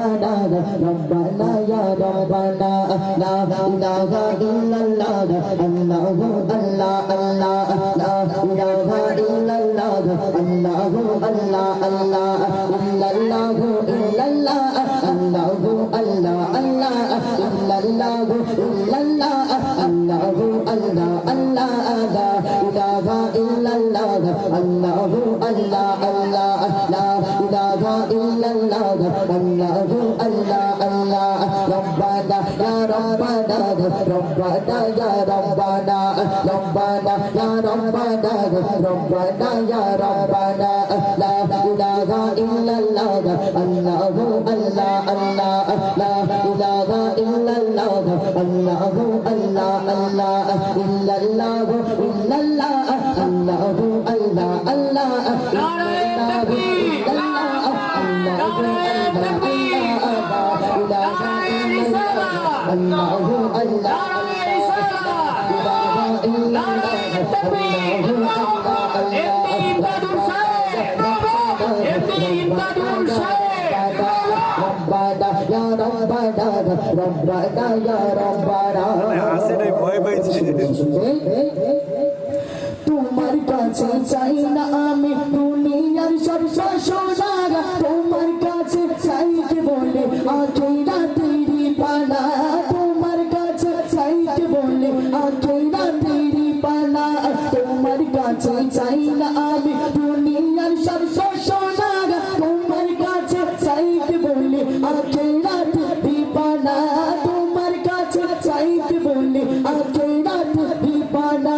ربنا ربنا يا ربنا لا إله إلا الله الله الله الله لا إله إلا الله الله الله الله إلا الله إلا الله الله الله الله إلا الله إلا الله الله الله الله لا إله إلا الله الله الله الله لا إله إلا الله الله الله الله ربنا يا ربنا ربنا يا ربنا ربنا يا ربنا ربنا يا ربنا لا إله إلا الله الله الله الله لا إله إلا الله الله الله الله إلا الله إلا الله الله الله الله তোমার কাছে চাই না আমি দুনিয়ার সব সোনা তোমার কাছে চাইতে বলে আখেরা তেরি পানা তোমার কাছে চাইতে বলে আখেরা তেরি পানা তোমার কাছে চাই না আমি দুনিয়ার সব সোনা তোমার কাছে চাইতে বলে আখেরা তেরি পানা তোমার কাছে চাইতে বলে আখেরা তেরি পানা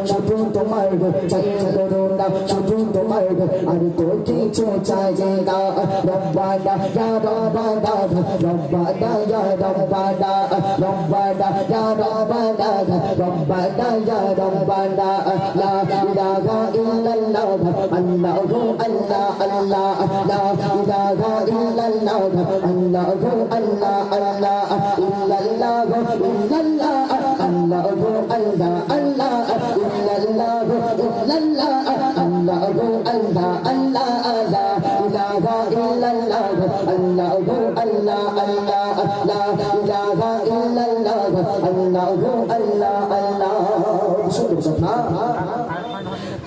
শুধু তোমার চাই করুণা শুধু তোমার আর তো কিছু চাই না রব্বানা ইয়া রব্বানা রব্বানা ইয়া রব্বানা রব্বানা ইয়া রব্বানা রব্বানা ইয়া রব্বানা লা ইলাহা ইল্লাল্লাহ আল্লাহু আল্লাহ আল্লাহ লা ইলাহা ইল্লাল্লাহ আল্লাহু আল্লাহ আল্লাহ ইল্লাল্লাহু ইল্লাল্লাহ আল্লাহু আল্লাহ আল্লাহ illallahu illallah allahu allah allah la ilaha illallah allahu allah allah la ilaha illallah allahu allah allah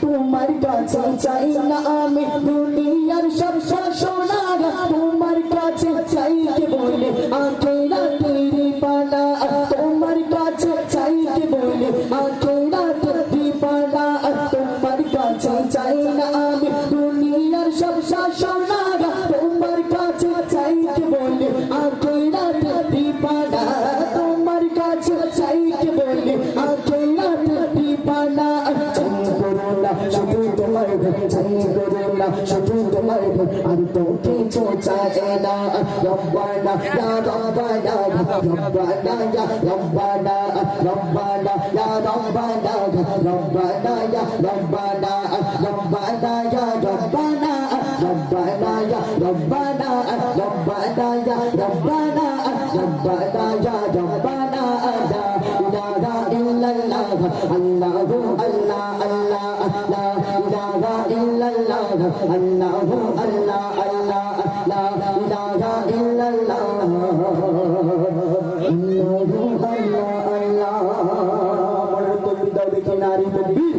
তোমার কাছে চাই না আমি দুনিয়ার সব সোনা তোমার কাছে চাইতে বলে আখেরা তেরি পানা তোমার কাছে চাইতে বলে আখেরা তেরি পানা তোমার কাছে চাই না আমি দুনিয়ার সব সোনা তোমার কাছে চাইতে বলে আখেরা তেরি পানা তোমার কাছে চাইতে বলে আখেরা তেরি পানা শুধু তোমার চাই করুণা শুধু তোমার আর তো কিছু চাই না রব্বানা ইয়া রব্বানা রব্বানা ইয়া রব্বানা রব্বানা ইয়া রব্বানা রব্বানা ইয়া রব্বানা রব্বানা ইয়া রব্বানা রব্বানা ইয়া রব্বানা রব্বানা ইয়া রব্বানা রব্বানা ইয়া রব্বানা লা ইলাহা ইল্লাল্লাহ আল্লাহু আল্লাহ আল্লাহ لا إله إلا الله الله الله الله لا إله إلا الله الله الله مرحبا بالدولة ناري تكبير